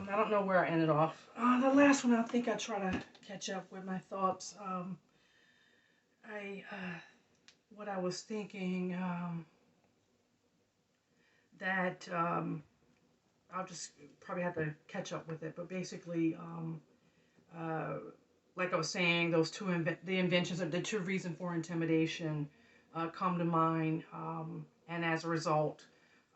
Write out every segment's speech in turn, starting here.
I don't know where I ended off. The last one, I think I try to catch up with my thoughts. I what I was thinking that I'll just probably have to catch up with it. But basically, uh, like I was saying, those the inventions of the two reasons for intimidation come to mind, and as a result,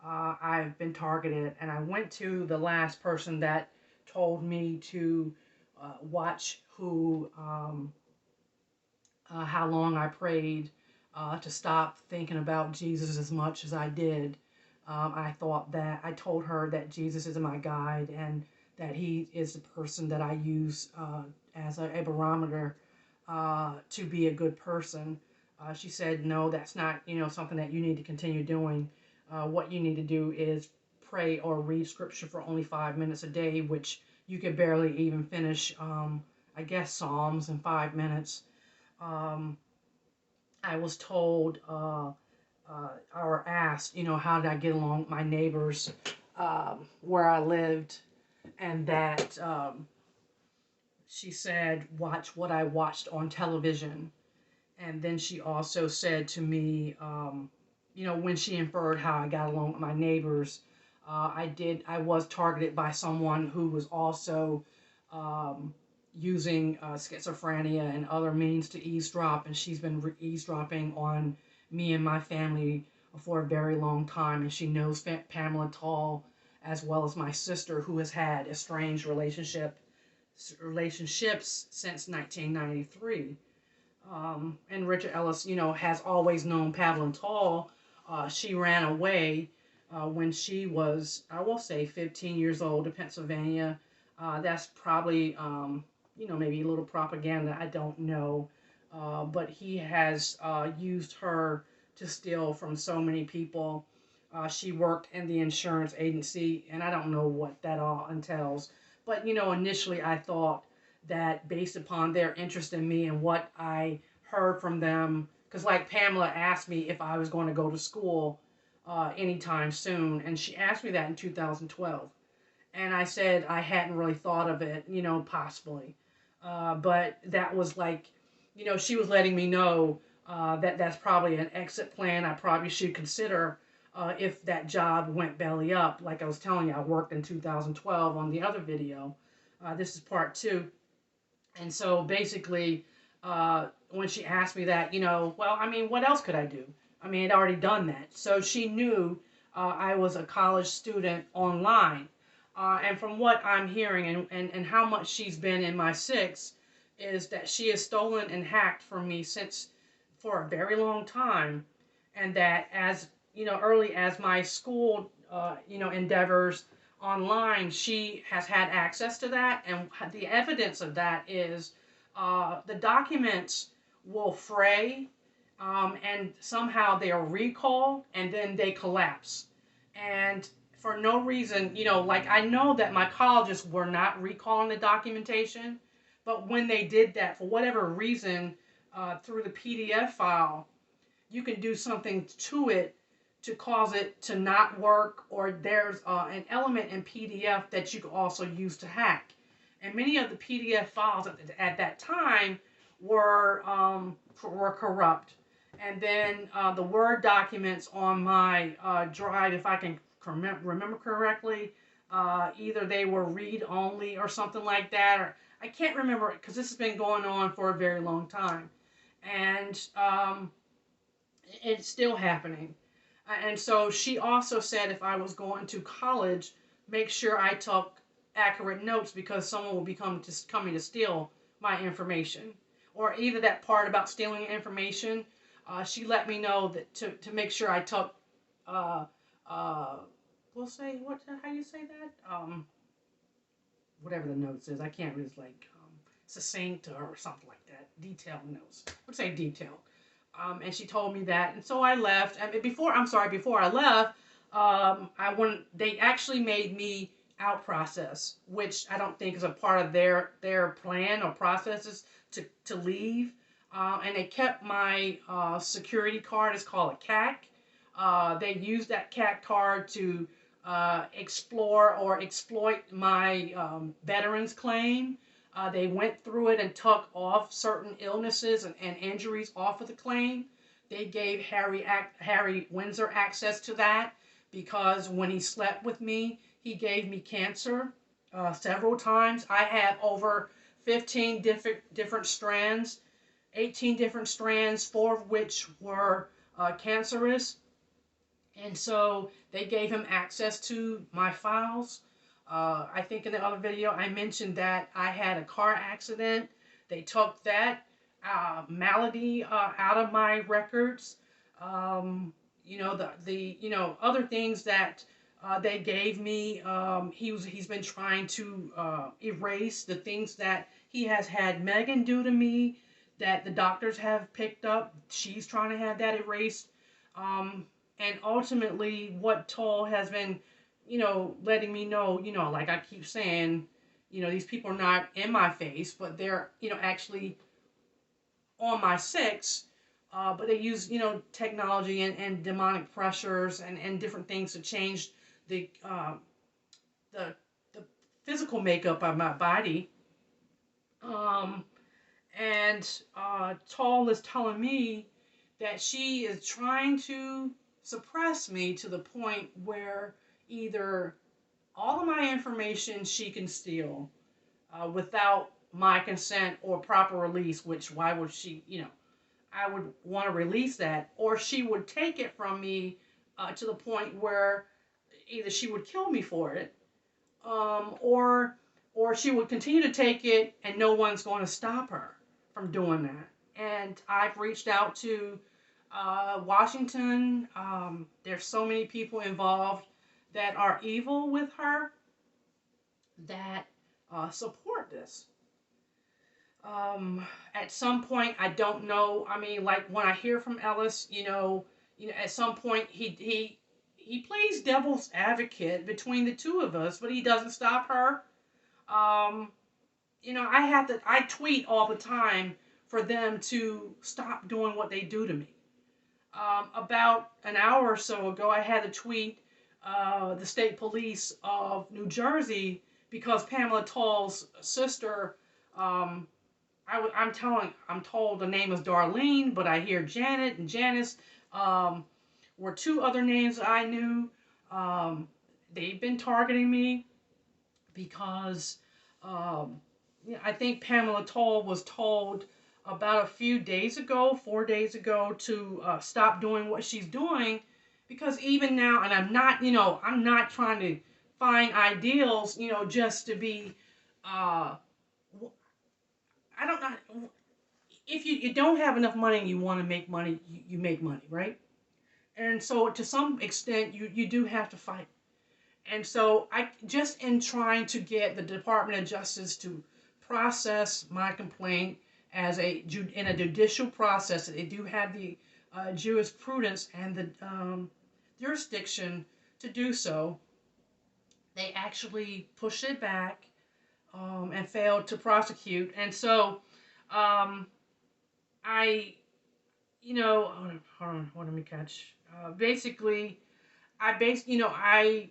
I've been targeted. And I went to the last person that told me to watch how long I prayed, to stop thinking about Jesus as much as I did. I told her that Jesus is my guide and that he is the person that I use as a barometer to be a good person. She said, no, that's not, something that you need to continue doing. What you need to do is pray or read scripture for only 5 minutes a day, which you could barely even finish, I guess, Psalms in 5 minutes. Um, I was told or asked, how did I get along with my neighbors where I lived, and that she said, watch what I watched on television. And then she also said to me, when she inferred how I got along with my neighbors, I was targeted by someone who was also um, using schizophrenia and other means to eavesdrop, and she's been eavesdropping on me and my family for a very long time, and she knows Pamela Tall as well as my sister, who has had estranged relationships since 1993. And Richard Ellis, has always known Pamela Tall. She ran away when she was, I will say, 15 years old to Pennsylvania. That's probably, maybe a little propaganda. I don't know. But he has used her to steal from so many people. She worked in the insurance agency, and I don't know what that all entails. But, initially I thought that based upon their interest in me and what I heard from them, because like Pamela asked me if I was going to go to school anytime soon, and she asked me that in 2012, and I said I hadn't really thought of it, possibly, but that was like, she was letting me know that that's probably an exit plan I probably should consider if that job went belly up. Like I was telling you, I worked in 2012 on the other video. This is part two. And so basically, when she asked me that, well, I mean, what else could I do? I mean, I'd already done that. So she knew I was a college student online. And from what I'm hearing and how much she's been in my six, is that she has stolen and hacked from me since for a very long time. And that as, early as my school, endeavors online, she has had access to that. And the evidence of that is the documents will fray, and somehow they are recalled and then they collapse. And for no reason, like I know that my colleges were not recalling the documentation, but when they did that, for whatever reason, through the PDF file, you can do something to it to cause it to not work, or there's an element in PDF that you can also use to hack. And many of the PDF files at that time were corrupt. And then the Word documents on my drive, if I can remember correctly, either they were read only or something like that, or I can't remember it because this has been going on for a very long time. And it's still happening. And so she also said if I was going to college, make sure I took accurate notes because someone will be coming to steal my information. Or either that part about stealing information, she let me know that to make sure I took, uh, uh, we'll say, how do you say that? Whatever the notes is. I can't really, like, succinct or something like that. Detailed notes. Let's say detailed. And she told me that, and so I left. And before I left, I went. They actually made me out process, which I don't think is a part of their plan or processes to leave. And they kept my security card. It's called a CAC. They used that CAC card to explore or exploit my veterans claim. They went through it and took off certain illnesses and injuries off of the claim. They gave Harry Windsor access to that because when he slept with me, he gave me cancer several times. I have over 15 different strands, 18 different strands, 4 of which were cancerous. And so they gave him access to my files. I think in the other video I mentioned that I had a car accident. They took that malady out of my records. The other things that they gave me. He's been trying to erase the things that he has had Megan do to me that the doctors have picked up. She's trying to have that erased. And ultimately, what Toll has been, letting me know, like I keep saying, these people are not in my face, but they're, actually on my six. But they use, technology and demonic pressures and different things to change the the the physical makeup of my body. Um, and Toll is telling me that she is trying to suppress me to the point where either all of my information she can steal without my consent or proper release, which why would she, I would want to release that, or she would take it from me to the point where either she would kill me for it, um, or or she would continue to take it and no one's going to stop her from doing that. And I've reached out to Washington. There's so many people involved that are evil with her that support this. At some point, I don't know. I mean, like when I hear from Ellis, at some point he plays devil's advocate between the two of us, but he doesn't stop her. Um, I tweet all the time for them to stop doing what they do to me. About an hour or so ago, I had to tweet the state police of New Jersey because Pamela Toll's sister. Um, I'm told the name is Darlene, but I hear Janet and Janice were two other names I knew. Um, they've been targeting me because I think Pamela Toll was told about a few days ago, 4 days ago, to stop doing what she's doing because even now, and I'm not trying to find ideals, just to be, uh, I don't know. If you don't have enough money and you want to make money, you make money, right? And so to some extent, you do have to fight. And so I just in trying to get the Department of Justice to process my complaint as in a judicial process, they do have the jurisprudence and the jurisdiction to do so. They actually pushed it back and failed to prosecute. And so um, I, hold on, let me catch. Basically, I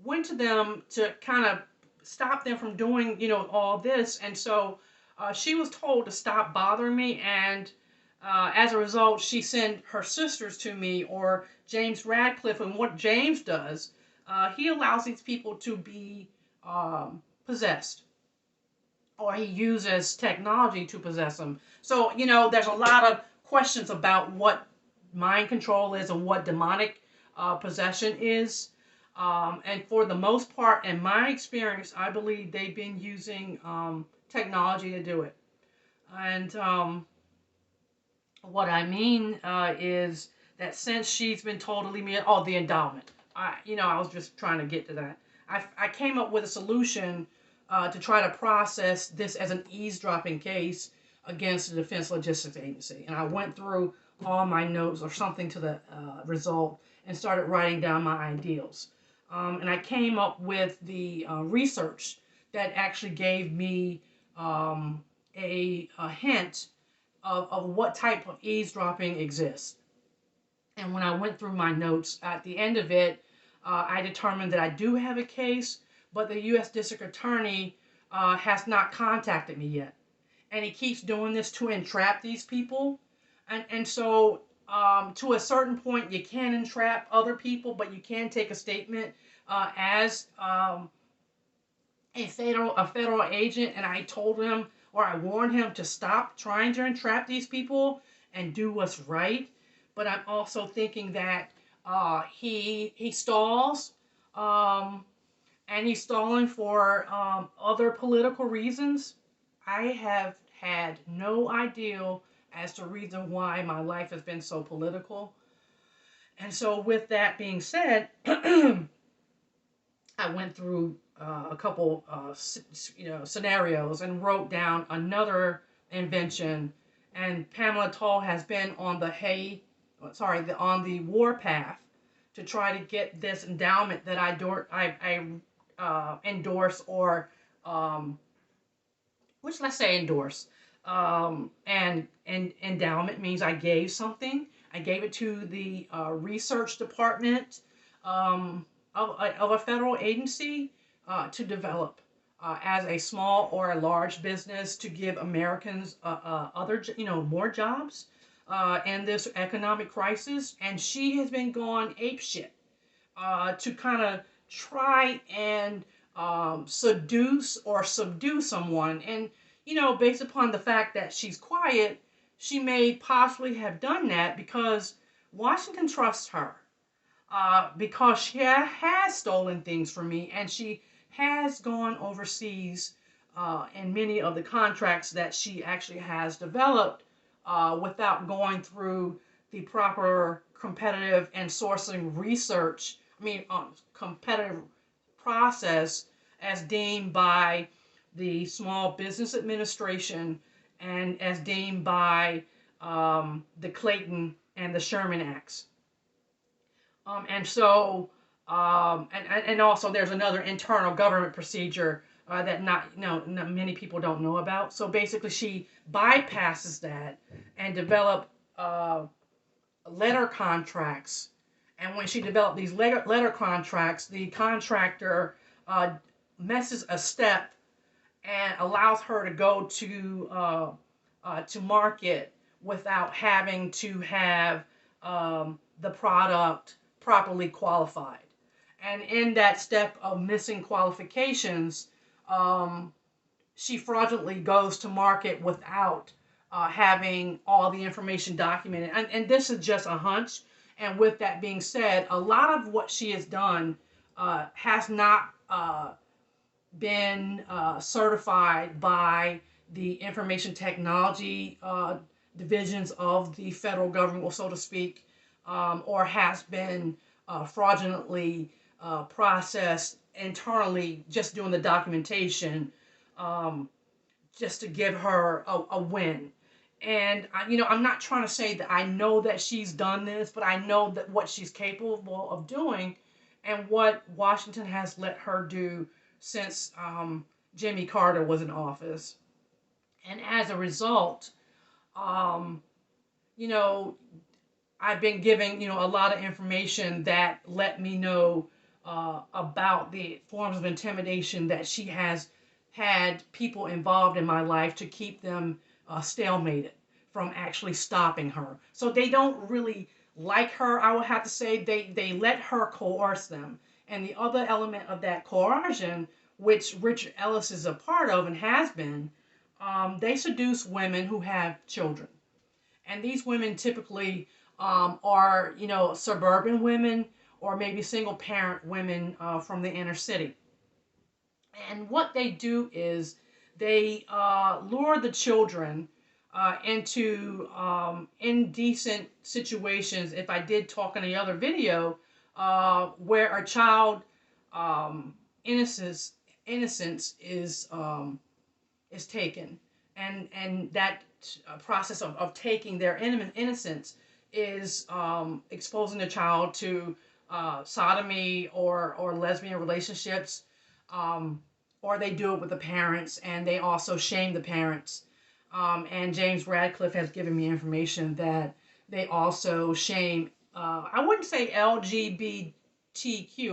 went to them to kind of stop them from doing, all this. And so she was told to stop bothering me. And as a result, she sent her sisters to me or James Radcliffe. And what James does, he allows these people to be possessed, or he uses technology to possess them. So, there's a lot of questions about what mind control is and what demonic possession is. And for the most part, in my experience, I believe they've been using technology to do it. And what I mean is that since she's been told to leave me, the endowment. I was just trying to get to that. I came up with a solution to try to process this as an eavesdropping case against the Defense Logistics Agency. And I went through all my notes or something to the result and started writing down my ideals. And I came up with the research that actually gave me a hint of what type of eavesdropping exists. And when I went through my notes at the end of it, I determined that I do have a case, but the U.S. District Attorney has not contacted me yet. And he keeps doing this to entrap these people. And so, to a certain point, you can entrap other people, but you can take a statement as a federal agent. And I told him, or I warned him, to stop trying to entrap these people and do what's right. But I'm also thinking that he stalls, um, and he's stalling for other political reasons. I have had no idea as to reason why my life has been so political. And so, with that being said, I went through a couple, scenarios and wrote down another invention. And Pamela Toll has been on on the warpath to try to get this endowment that I endorse, or um, which, let's say, endorse. And endowment means I gave something. I gave it to the research department of a federal agency to develop as a small or a large business, to give Americans more jobs in this economic crisis. And she has been going apeshit to kind of try and seduce or subdue someone. And, based upon the fact that she's quiet, she may possibly have done that because Washington trusts her. Because she has stolen things from me, and she has gone overseas in many of the contracts that she actually has developed without going through the proper competitive and sourcing research, competitive process as deemed by the Small Business Administration and as deemed by the Clayton and the Sherman Acts. And so, and also there's another internal government procedure that not many people don't know about. So basically, she bypasses that and develop letter contracts. And when she developed these letter contracts, the contractor messes a step and allows her to go to market without having to have the product properly qualified. And in that step of missing qualifications, um, she fraudulently goes to market without having all the information documented. And this is just a hunch. And with that being said, a lot of what she has done has not been certified by the information technology divisions of the federal government, well, so to speak, or has been fraudulently processed internally, just doing the documentation, um, just to give her a win. And I'm not trying to say that I know that she's done this, but I know that what she's capable of doing, and what Washington has let her do since Jimmy Carter was in office. And as a result, um, you know, I've been giving a lot of information that let me know about the forms of intimidation that she has had people involved in my life to keep them stalemated from actually stopping her. So they don't really like her. I would have to say they let her coerce them. And the other element of that coercion, which Richard Ellis is a part of and has been, they seduce women who have children. And these women typically are, suburban women or maybe single parent women from the inner city. And what they do is they lure the children into indecent situations. If I did talk in the other video, where a child innocence is taken, and that process of taking their innocence is exposing the child to sodomy or lesbian relationships, um, or they do it with the parents, and they also shame the parents. And James Radcliffe has given me information that they also shame I wouldn't say LGBTQ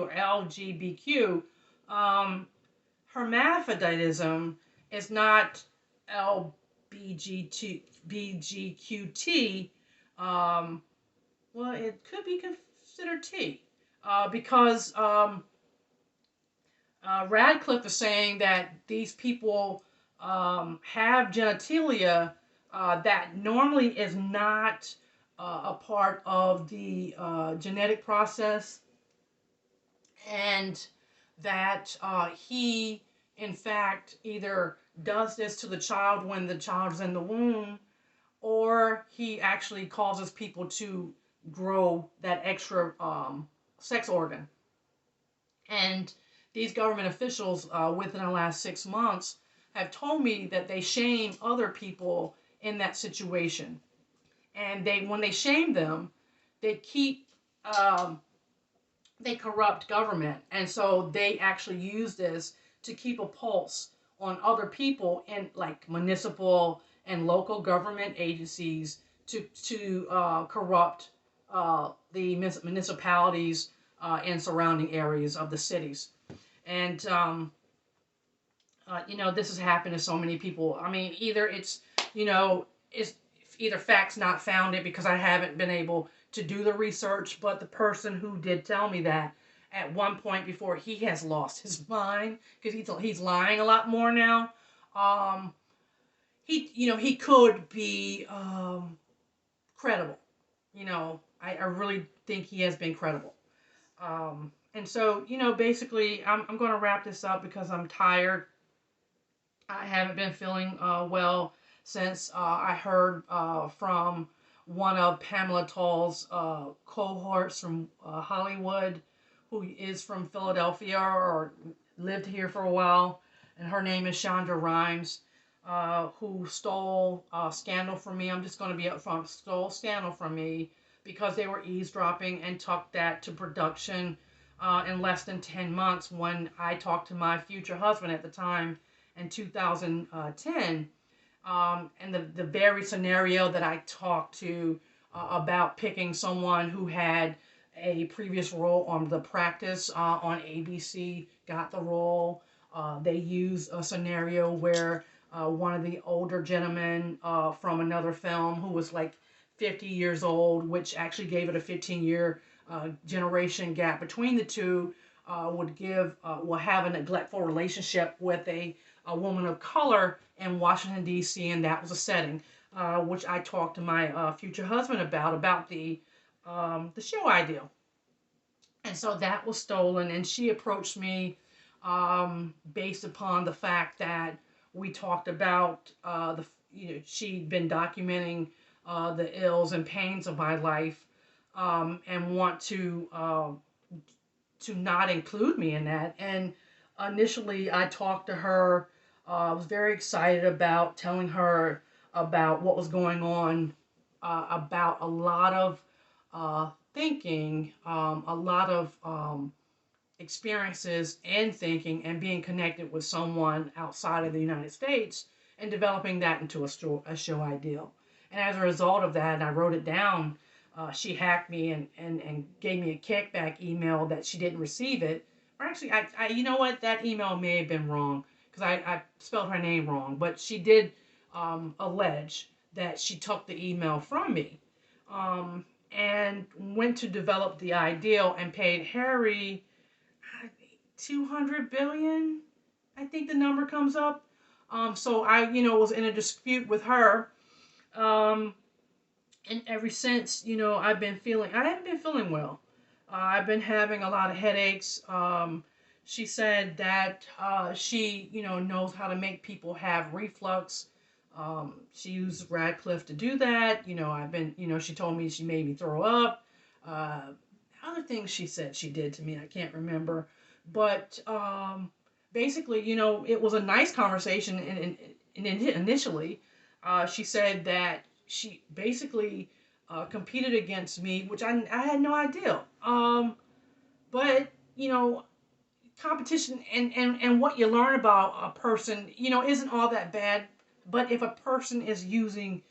or LGBTQ. Um, Hermaphroditism is not LBGT, well, it could be considered T, because Radcliffe is saying that these people have genitalia that normally is not a part of the genetic process, and that he, in fact, either does this to the child when the child is in the womb, or he actually causes people to grow that extra sex organ. And these government officials, within the last 6 months, have told me that they shame other people in that situation. And when they shame them, they keep they corrupt government, and so they actually use this to keep a pulse on other people in like municipal and local government agencies to corrupt the municipalities and surrounding areas of the cities. And this has happened to so many people. I mean, either it's either facts not founded because I haven't been able to do the research, but the person who did tell me that at one point before, he has lost his mind because he's lying a lot more now. Um, he could be credible. I really think he has been credible. And so, basically, I'm going to wrap this up because I'm tired. I haven't been feeling well since I heard from one of Pamela Tall's cohorts from Hollywood, who is from Philadelphia or lived here for a while, and her name is Shonda Rhimes, who stole Scandal from me. I'm just going to be upfront. Stole Scandal from me because they were eavesdropping and took that to production in less than 10 months when I talked to my future husband at the time in 2010. And the very scenario that I talked to about picking someone who had a previous role on The Practice on ABC, got the role. They used a scenario where one of the older gentlemen from another film who was like 50 years old, which actually gave it a 15-year generation gap between the two, will have a neglectful relationship with a woman of color in Washington, D.C., and that was a setting which I talked to my future husband about the show idea. And so that was stolen, and she approached me based upon the fact that we talked about she'd been documenting the ills and pains of my life, and want to not include me in that. And initially, I talked to her. I was very excited about telling her about what was going on, about a lot of thinking, a lot of experiences and thinking, and being connected with someone outside of the United States, and developing that into a show ideal. And as a result of that, and I wrote it down, she hacked me and gave me a kickback email that she didn't receive it. Or actually, you know what? That email may have been wrong because I spelled her name wrong. But she did allege that she took the email from me, and went to develop the ideal and paid Harry 200 billion. I think the number comes up. So I, was in a dispute with her. Um, and ever since, I haven't been feeling well. I've been having a lot of headaches. She said that she, knows how to make people have reflux. She used Radcliffe to do that. She told me she made me throw up. Uh, Other things she said she did to me, I can't remember. But basically, it was a nice conversation. And initially, she said that she basically competed against me, which I had no idea. But, competition and what you learn about a person, isn't all that bad. But if a person is using,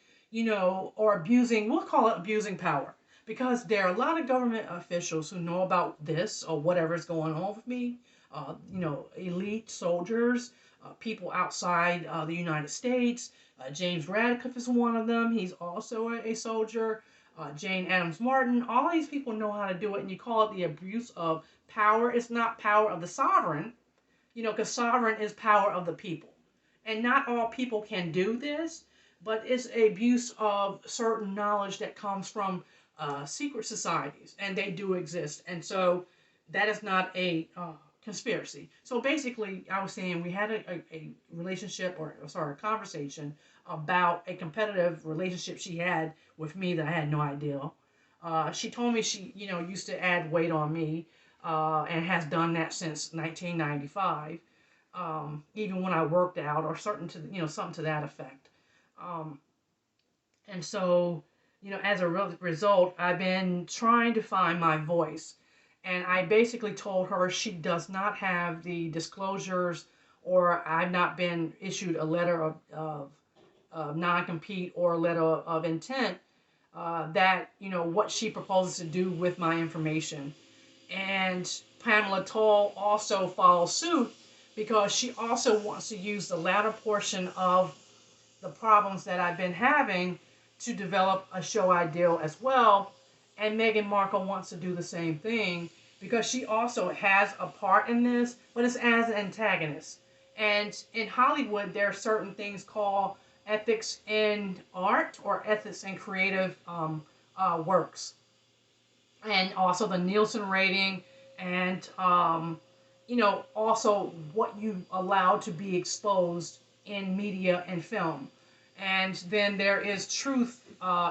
or abusing, we'll call it abusing power. because there are a lot of government officials who know about this or whatever's going on with me. Elite soldiers, people outside the United States. James Radcliffe is one of them. He's also a soldier. Jane Addams Martin. All these people know how to do it, and you call it the abuse of power. It's not power of the sovereign, because sovereign is power of the people. And not all people can do this, but it's abuse of certain knowledge that comes from secret societies, and they do exist. And so that is not a conspiracy. So basically, I was saying we had a relationship, or sorry, a conversation about a competitive relationship she had with me that I had no idea. She told me she, used to add weight on me, and has done that since 1995. Even when I worked out or certain to, something to that effect. Um, and so, as a result, I've been trying to find my voice. And I basically told her she does not have the disclosures, or I've not been issued a letter of non-compete or a letter of intent, that, what she proposes to do with my information. And Pamela Toll also follows suit because she also wants to use the latter portion of the problems that I've been having to develop a show ideal as well. And Meghan Markle wants to do the same thing because she also has a part in this, but it's as an antagonist. And in Hollywood, there are certain things called ethics in art or ethics in creative works, and also the Nielsen rating, and also what you allow to be exposed in media and film. And then there is truth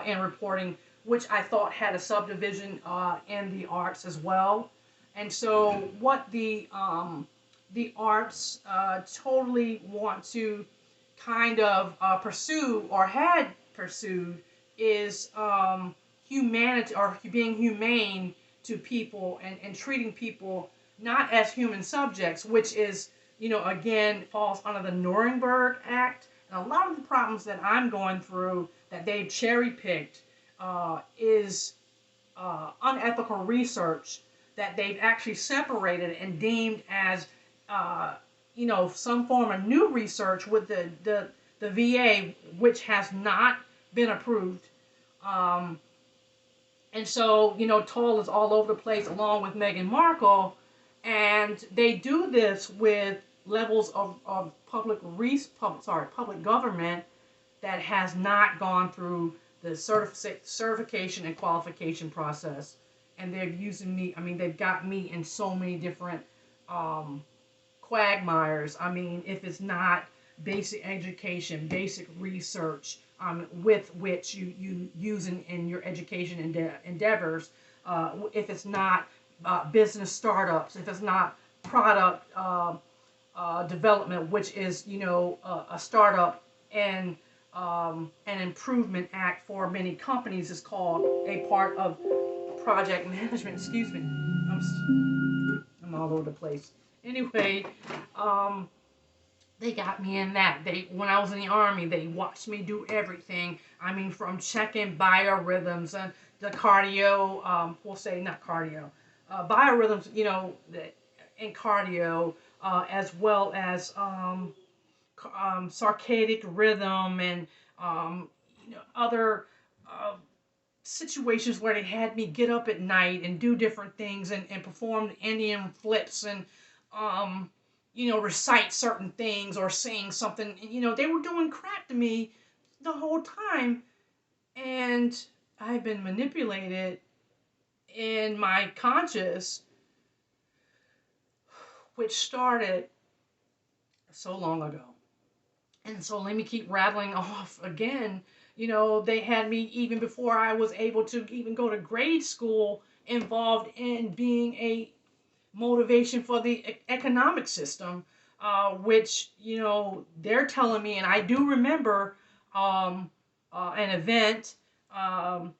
in reporting, which I thought had a subdivision in the arts as well. And so what the arts totally want to kind of pursue, or had pursued, is humanity, or being humane to people, and treating people not as human subjects, which is, again, falls under the Nuremberg Act. And a lot of the problems that I'm going through that they've cherry picked is unethical research that they've actually separated and deemed as, some form of new research with the VA, which has not been approved. Um, and so, Toll is all over the place along with Meghan Markle. And they do this with levels of public government that has not gone through the certification and qualification process. And they're using me, they've got me in so many different um, quagmires. If it's not basic education, basic research, with which you use in your education endeavors, if it's not business startups, if it's not product development, which is, a startup, and an improvement act for many companies is called a part of project management. Excuse me, I'm all over the place. Anyway, um, they got me in that. When I was in the army, they watched me do everything. From checking biorhythms and the cardio. We'll say not cardio, biorhythms. In cardio, as well as circadian rhythm, and other situations where they had me get up at night and do different things, and perform Indian flips, and recite certain things or sing something. They were doing crap to me the whole time, and I've been manipulated in my conscious, which started so long ago. And so let me keep rattling off again. They had me, even before I was able to even go to grade school, involved in being a motivation for the economic system, which, they're telling me, and I do remember an event, and,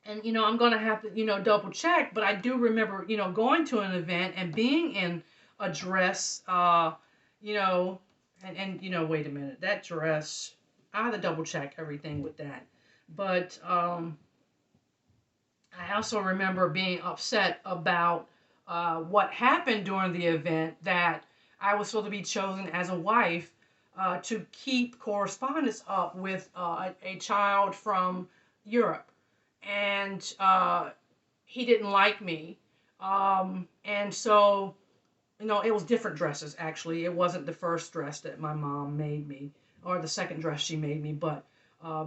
I'm going to have to, double check, but I do remember, going to an event and being in a dress, you know, wait a minute, that dress, I have to double check everything with that. But, I also remember being upset about what happened during the event, that I was supposed to be chosen as a wife to keep correspondence up with a child from Europe. And he didn't like me. And so, it was different dresses actually. It wasn't the first dress that my mom made me or the second dress she made me, but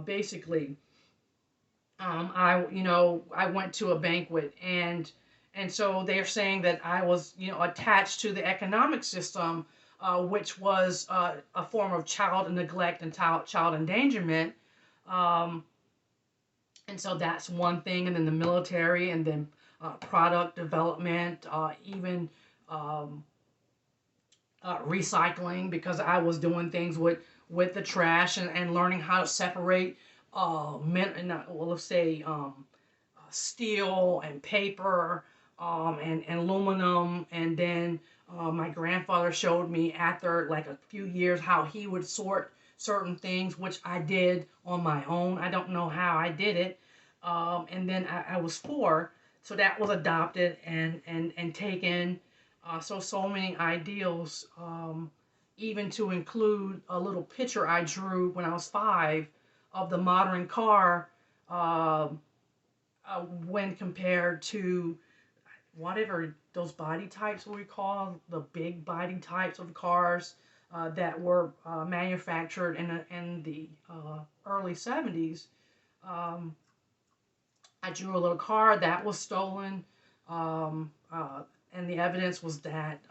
basically I went to a banquet, and so they're saying that I was, attached to the economic system, which was a form of child neglect and child endangerment. Um, and so that's one thing, and then the military, and then product development, even um, recycling, because I was doing things with the trash, and learning how to separate well, let's say steel and paper, and aluminum. And then my grandfather showed me after like a few years how he would sort certain things, which I did on my own. I don't know how I did it. And then I was four, so that was adopted and taken. So many ideals, even to include a little picture I drew when I was five of the modern car, uh, when compared to whatever those body types we call the big body types of cars that were manufactured in the early 70s. Um, I drew a little car that was stolen, and the evidence was that